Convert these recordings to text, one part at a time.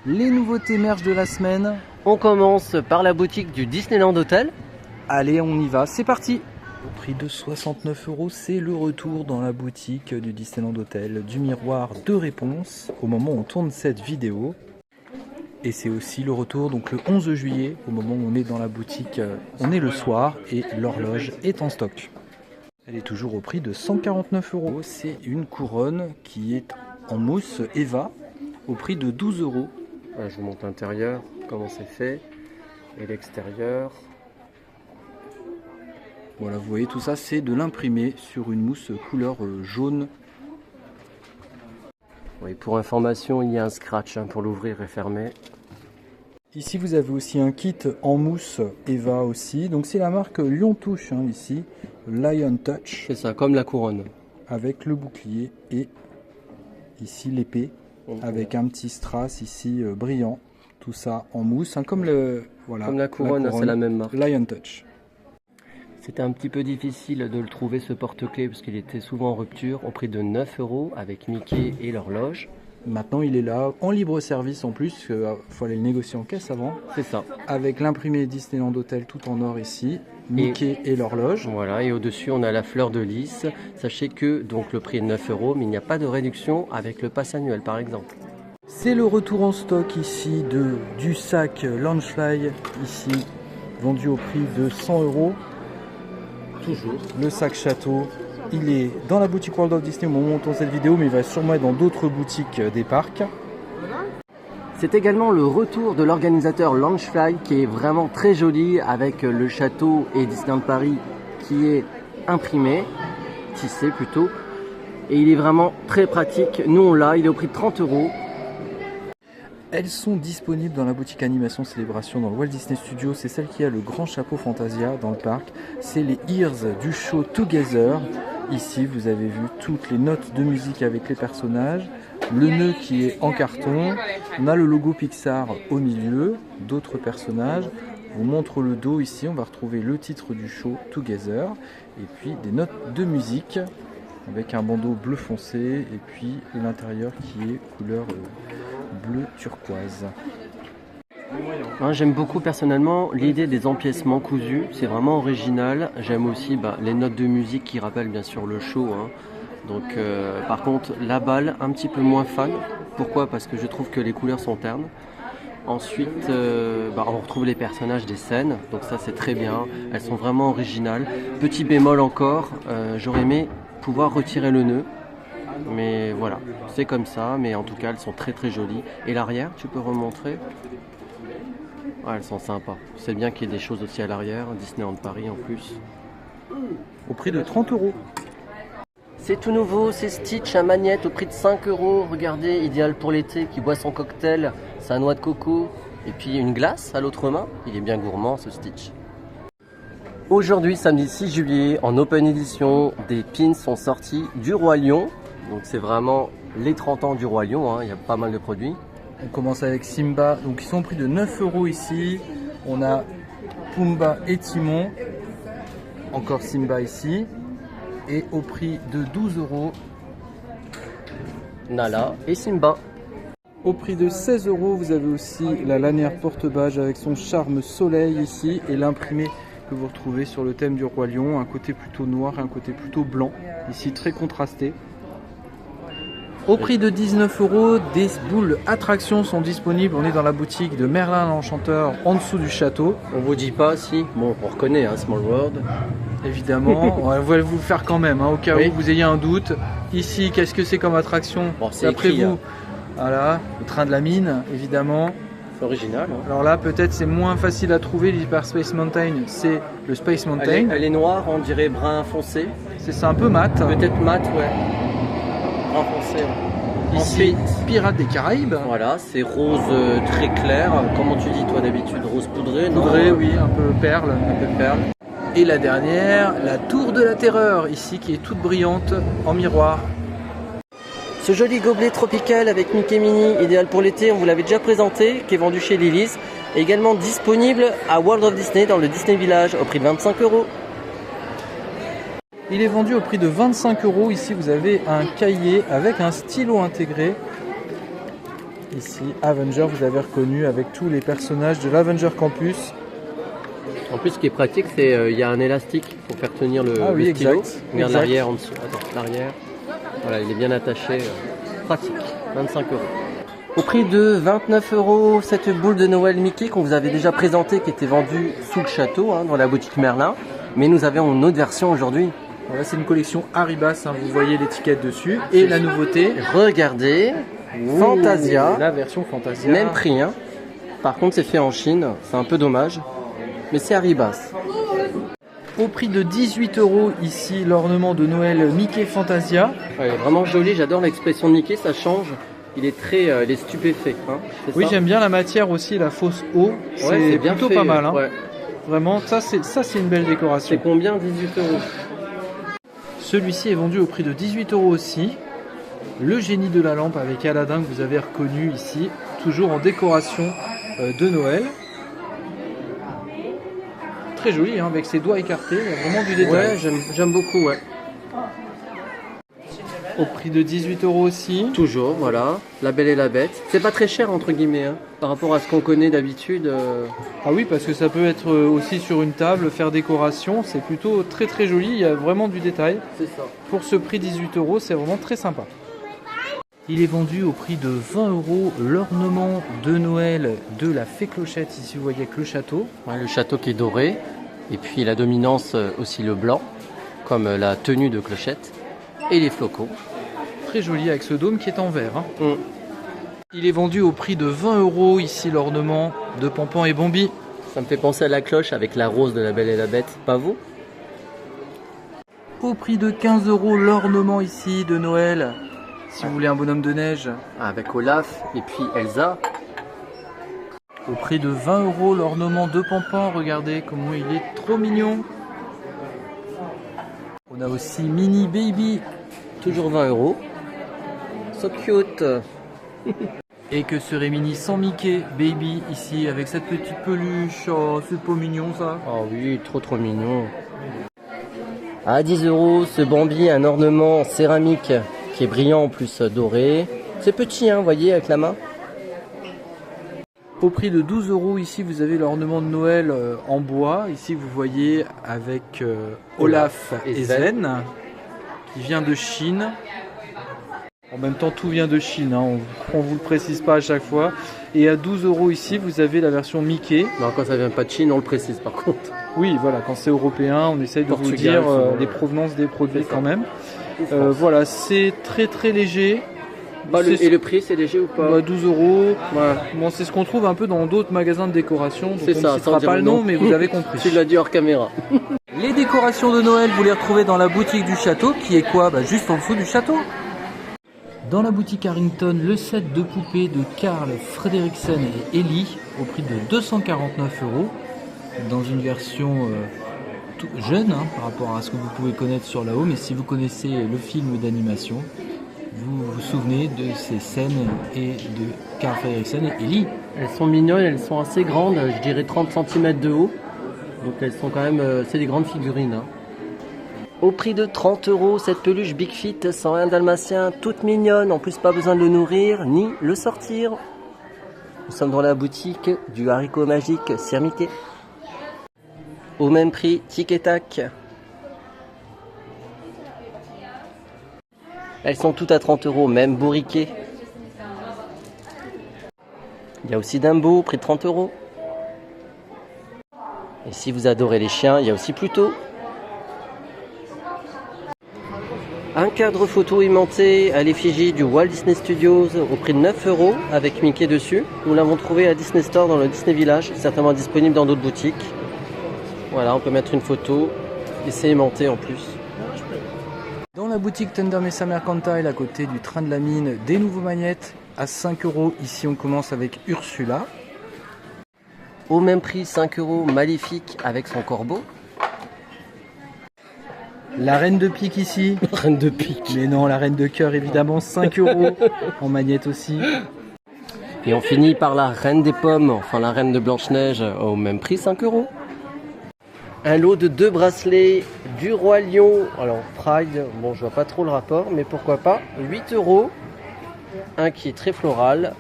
Les nouveautés merch de la semaine. On commence par la boutique du Disneyland Hotel. Allez, on y va, c'est parti. Au prix de 69 €, c'est le retour dans la boutique du Disneyland Hotel du miroir de réponse au moment où on tourne cette vidéo. Et c'est aussi le retour donc le 11 juillet, au moment où on est dans la boutique, on est le soir et l'horloge est en stock. Elle est toujours au prix de 149 €. C'est une couronne qui est en mousse Eva au prix de 12 €. Voilà, je vous montre l'intérieur, comment c'est fait, et l'extérieur. Voilà, vous voyez tout ça, c'est de l'imprimé sur une mousse couleur jaune. Oui, pour information, il y a un scratch pour l'ouvrir et fermer. Ici, vous avez aussi un kit en mousse Eva aussi. Donc c'est la marque Lion Touche ici, Lion Touch. C'est ça, comme la couronne. Avec le bouclier et ici l'épée, avec un petit strass ici brillant. Tout ça en mousse, comme la couronne, c'est la même marque. Lion Touch. C'était un petit peu difficile de le trouver, ce porte-clés, parce qu'il était souvent en rupture, au prix de 9 € avec Mickey et l'horloge. Maintenant, il est là, en libre service en plus, il faut aller le négocier en caisse avant. C'est ça. Avec l'imprimé Disneyland Hotel tout en or ici, Mickey et l'horloge. Voilà, et au-dessus, on a la fleur de lys. Sachez que donc le prix est 9 €, mais il n'y a pas de réduction avec le pass annuel, par exemple. C'est le retour en stock ici du sac Loungefly, ici, vendu au prix de 100 €. Toujours. Le sac château, il est dans la boutique World of Disney au moment où on tourne cette vidéo, mais il va sûrement être dans d'autres boutiques des parcs. C'est également le retour de l'organisateur Loungefly qui est vraiment très joli avec le château et Disneyland Paris qui est imprimé, tissé plutôt. Et il est vraiment très pratique. Nous on l'a, il est au prix de 30 €. Elles sont disponibles dans la boutique Animation Célébration dans le Walt Disney Studio. C'est celle qui a le grand chapeau Fantasia dans le parc. C'est les ears du show Together. Ici, vous avez vu toutes les notes de musique avec les personnages. Le nœud qui est en carton. On a le logo Pixar au milieu. D'autres personnages. On vous montre le dos ici. On va retrouver le titre du show Together. Et puis des notes de musique avec un bandeau bleu foncé. Et puis l'intérieur qui est couleur bleu turquoise. J'aime beaucoup personnellement l'idée des empiècements cousus, c'est vraiment original. J'aime aussi les notes de musique qui rappellent bien sûr le show. Donc par contre la balle un petit peu moins fan. Pourquoi? Parce que je trouve que les couleurs sont ternes. Ensuite on retrouve les personnages des scènes, donc ça c'est très bien. Elles sont vraiment originales. Petit bémol encore, j'aurais aimé pouvoir retirer le nœud. Mais voilà, c'est comme ça, mais en tout cas elles sont très très jolies. Et l'arrière, tu peux remontrer? Elles sont sympas. C'est bien qu'il y ait des choses aussi à l'arrière, Disneyland Paris en plus. Au prix de 30 €. C'est tout nouveau, c'est Stitch, un magnète au prix de 5 €. Regardez, idéal pour l'été, qui boit son cocktail, sa noix de coco, et puis une glace à l'autre main. Il est bien gourmand ce Stitch. Aujourd'hui, samedi 6 juillet, en Open Edition, des pins sont sortis du Roi Lion. Donc c'est vraiment les 30 ans du Roi Lion, il y a pas mal de produits. On commence avec Simba, donc ils sont au prix de 9 € ici. On a Pumba et Timon, encore Simba ici. Et au prix de 12 €, Nala et Simba. Au prix de 16 €, vous avez aussi la lanière porte-bage avec son charme soleil ici et l'imprimé que vous retrouvez sur le thème du Roi Lion, un côté plutôt noir et un côté plutôt blanc, ici très contrasté. Au prix de 19 €, des boules attractions sont disponibles. On est dans la boutique de Merlin l'Enchanteur, en dessous du château. On vous dit pas si, bon on reconnaît Small World. Évidemment, on va vous le faire quand même, au cas où vous ayez un doute. Ici, qu'est-ce que c'est comme attraction? C'est d'après écrit, vous? Voilà, le train de la mine, évidemment. C'est original. Alors là, peut-être c'est moins facile à trouver. l'Hyper Space Mountain, c'est le Space Mountain. Elle est noire, on dirait brun foncé. C'est un peu mat. Peut-être mat, ouais. Brun foncé. Ici, Pirates des Caraïbes. Voilà, c'est rose très clair. Comment tu dis toi d'habitude? Rose poudrée, non? Poudrée, oui, un peu perle. Et la dernière, la Tour de la Terreur, ici, qui est toute brillante en miroir. Ce joli gobelet tropical avec Mickey Mini, idéal pour l'été, on vous l'avait déjà présenté, qui est vendu chez Lily's, est également disponible à World of Disney dans le Disney Village au prix de 25 €. Il est vendu au prix de 25 €. Ici, vous avez un cahier avec un stylo intégré. Ici, Avenger, vous avez reconnu avec tous les personnages de l'Avenger Campus. En plus, ce qui est pratique, c'est il y a un élastique pour faire tenir le stylo. Exact. Regarde l'arrière en dessous. Attends, l'arrière. Voilà, il est bien attaché. Pratique. 25 €. Au prix de 29 €, cette boule de Noël Mickey qu'on vous avait déjà présentée, qui était vendue sous le château, dans la boutique Merlin. Mais nous avons une autre version aujourd'hui. Voilà, c'est une collection Haribas, vous voyez l'étiquette dessus. Et la nouveauté, regardez, Fantasia. La version Fantasia. Même prix. Par contre, c'est fait en Chine. C'est un peu dommage. Mais c'est Haribas. Au prix de 18 € ici, l'ornement de Noël Mickey Fantasia. Ouais, vraiment joli, j'adore l'expression de Mickey, ça change. Il est stupéfait. Oui, j'aime bien la matière aussi, la fausse eau. C'est bien plutôt fait, pas mal. Ouais. Vraiment, ça c'est une belle décoration. C'est combien? 18 €. Celui-ci est vendu au prix de 18 € aussi. Le génie de la lampe avec Aladdin que vous avez reconnu ici, toujours en décoration de Noël. Très joli, avec ses doigts écartés, il y a vraiment du détail. Ouais, j'aime beaucoup, ouais. Au prix de 18 € aussi. Toujours, voilà. La Belle et la Bête. C'est pas très cher, entre guillemets, par rapport à ce qu'on connaît d'habitude. Ah oui, parce que ça peut être aussi sur une table, faire décoration. C'est plutôt très très joli, il y a vraiment du détail. C'est ça. Pour ce prix 18 €, c'est vraiment très sympa. Il est vendu au prix de 20 € l'ornement de Noël de la Fée Clochette. Ici, vous voyez avec le château. Ouais, le château qui est doré. Et puis la dominance aussi le blanc, comme la tenue de Clochette. Et les flocons. Très joli avec ce dôme qui est en verre. Il est vendu au prix de 20 € ici l'ornement de Pampan et Bambi. Ça me fait penser à la cloche avec la rose de la Belle et la Bête, pas vous? Au prix de 15 € l'ornement ici de Noël. Si vous voulez un bonhomme de neige. Avec Olaf et puis Elsa. Au prix de 20 € l'ornement de Pampan. Regardez comment il est trop mignon. On a aussi Mini Baby. Toujours 20 €. So cute. Et que serait Mini sans Mickey Baby ici avec cette petite peluche. Oh, c'est pas mignon ça. Oh oui, trop mignon. À 10 €, ce Bambi, un ornement en céramique qui est brillant en plus doré. C'est petit, vous voyez, avec la main. Au prix de 12 € ici, vous avez l'ornement de Noël en bois. Ici, vous voyez avec Olaf et Sven, qui vient de Chine. En même temps, tout vient de Chine, on vous le précise pas à chaque fois. Et à 12 € ici, vous avez la version Mickey. Non, quand ça vient pas de Chine, on le précise par contre. Oui, voilà, quand c'est européen, on essaye de vous dire les provenances des produits quand même. Voilà, c'est très très léger. Et le prix, c'est léger ou pas? 12 €. Voilà. Bon, c'est ce qu'on trouve un peu dans d'autres magasins de décoration. Donc c'est on ça, ne citera pas le nom, mais vous avez compris. Tu l'as dit hors caméra. Les décorations de Noël, vous les retrouvez dans la boutique du château, qui est quoi? Juste en dessous du château. Dans la boutique Harrington, le set de poupées de Carl Fredricksen et Ellie, au prix de 249 €, dans une version jeune par rapport à ce que vous pouvez connaître sur là-haut. Mais si vous connaissez le film d'animation, vous vous souvenez de ces scènes et de Carl Fredricksen et Ellie. Elles sont mignonnes, elles sont assez grandes, je dirais 30 cm de haut. Donc elles sont quand même, c'est des grandes figurines. Au prix de 30 €, cette peluche Big Fit 101 dalmatien, toute mignonne, en plus pas besoin de le nourrir ni le sortir. Nous sommes dans la boutique du haricot magique Sir Mickey. Au même prix, tic et tac. Elles sont toutes à 30 €, même bourriquées. Il y a aussi Dumbo, prix de 30 €. Et si vous adorez les chiens, il y a aussi Pluto. Un cadre photo aimanté à l'effigie du Walt Disney Studios au prix de 9 € avec Mickey dessus. Nous l'avons trouvé à Disney Store dans le Disney Village, certainement disponible dans d'autres boutiques. Voilà, on peut mettre une photo et c'est aimanté en plus. Dans la boutique Thunder Mesa Mercantile, à côté du train de la mine, des nouveaux magnettes à 5 €. Ici, on commence avec Ursula. Au même prix, 5 € Maléfique avec son corbeau. La reine de pique ici. Reine de pique. Mais non, la reine de cœur évidemment, 5 € en magnette aussi. Et on finit par la reine des pommes, enfin la reine de Blanche-Neige, au même prix, 5 €. Un lot de 2 bracelets du Roi Lion. Alors Pride, bon je vois pas trop le rapport, mais pourquoi pas. 8 €. Un qui est très floral.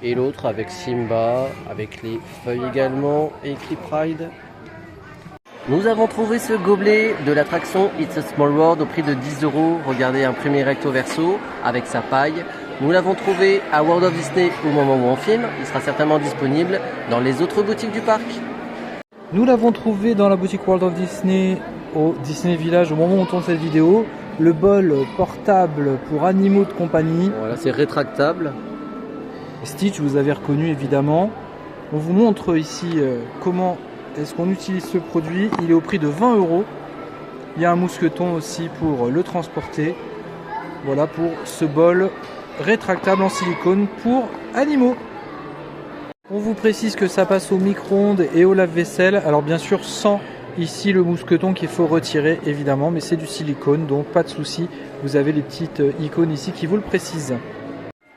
Et l'autre avec Simba, avec les feuilles également, et écrit Pride. Nous avons trouvé ce gobelet de l'attraction It's a Small World au prix de 10 €. Regardez, imprimé recto verso avec sa paille. Nous l'avons trouvé à World of Disney au moment où on filme. Il sera certainement disponible dans les autres boutiques du parc. Nous l'avons trouvé dans la boutique World of Disney au Disney Village au moment où on tourne cette vidéo. Le bol portable pour animaux de compagnie. Voilà, c'est rétractable. Stitch, vous avez reconnu évidemment. On vous montre ici comment est-ce qu'on utilise ce produit. Il est au prix de 20 €. Il y a un mousqueton aussi pour le transporter. Voilà pour ce bol rétractable en silicone pour animaux. On vous précise que ça passe au micro-ondes et au lave-vaisselle. Alors bien sûr sans ici le mousqueton qu'il faut retirer évidemment, mais c'est du silicone donc pas de souci. Vous avez les petites icônes ici qui vous le précisent.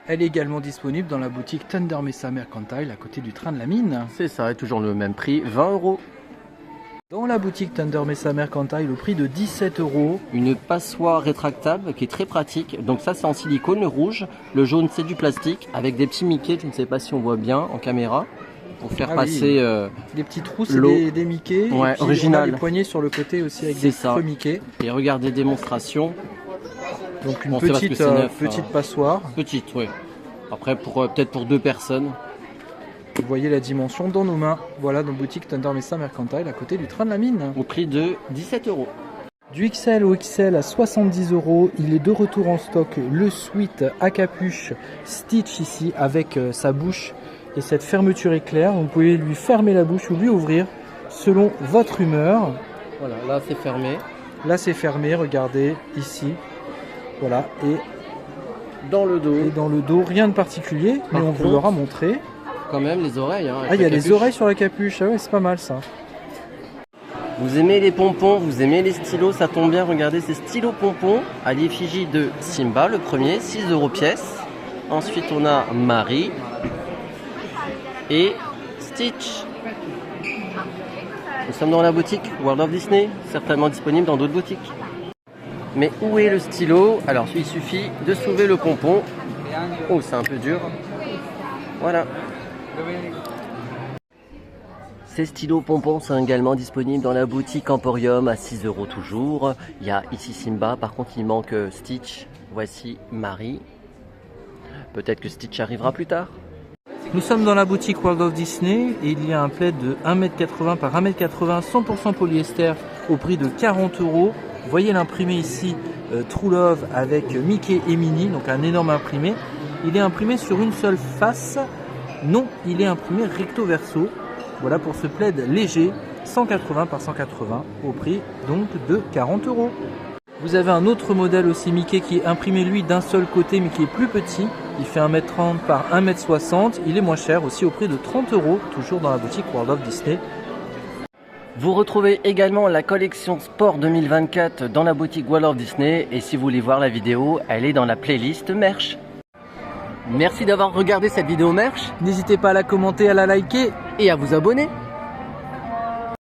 Elle est également disponible dans la boutique Thunder Mesa Mercantile à côté du train de la mine. C'est ça, et toujours le même prix, 20 €. Dans la boutique Thunder Mesa Mercantile au prix de 17 €. Une passoire rétractable qui est très pratique. Donc ça c'est en silicone, le rouge. Le jaune c'est du plastique avec des petits Mickey, je ne sais pas si on voit bien en caméra, pour faire passer des petits trous, c'est des Mickey. Ouais, et puis original. On a les poignées sur le côté aussi avec C'est des ça. creux Mickey. Et regardez, démonstration. Donc une Bon, c'est parce que petite, c'est neuf, petite hein. passoire. Petite, oui. Après peut-être pour 2 personnes. Vous voyez la dimension dans nos mains. Voilà, dans boutique Thunder Mesa Mercantile à côté du train de la mine. Au prix de 17 €. Du XL au XL à 70 €. Il est de retour en stock. Le sweat à capuche Stitch ici avec sa bouche et cette fermeture éclair. Vous pouvez lui fermer la bouche ou lui ouvrir selon votre humeur. Voilà, là c'est fermé. Là c'est fermé, regardez ici. Voilà, et Dans le dos, dans le dos, rien de particulier, mais Par on vous contre, l'aura montré. quand même les oreilles. Hein, avec Ah, il y a la les capuche. oreilles sur la capuche. Ah ouais, c'est pas mal ça. Vous aimez les pompons, vous aimez les stylos, ça tombe bien, regardez ces stylos pompons à l'effigie de Simba, le premier, 6 € pièce. Ensuite on a Marie et Stitch. Nous sommes dans la boutique World of Disney, certainement disponible dans d'autres boutiques. Mais où est le stylo? Alors il suffit de soulever le pompon. Oh, c'est un peu dur. Voilà. Ces stylos pompons sont également disponibles dans la boutique Emporium à 6 € toujours. Il y a ici Simba, par contre il manque Stitch. Voici Marie. Peut-être que Stitch arrivera plus tard. Nous sommes dans la boutique World of Disney et il y a un plaid de 1,80 m par 1,80 m 100% polyester au prix de 40 €. Vous voyez l'imprimé ici, True Love avec Mickey et Minnie, donc un énorme imprimé. Il est imprimé sur une seule face. Non, il est imprimé recto verso. Voilà pour ce plaid léger, 180 par 180 au prix donc de 40 €. Vous avez un autre modèle aussi Mickey qui est imprimé lui d'un seul côté mais qui est plus petit. Il fait 1,30 m par 1,60 m. Il est moins cher aussi au prix de 30 €, toujours dans la boutique World of Disney. Vous retrouvez également la collection Sport 2024 dans la boutique World of Disney. Et si vous voulez voir la vidéo, elle est dans la playlist Merch. Merci d'avoir regardé cette vidéo Merch N'hésitez pas à la commenter, à la liker. et à vous abonner.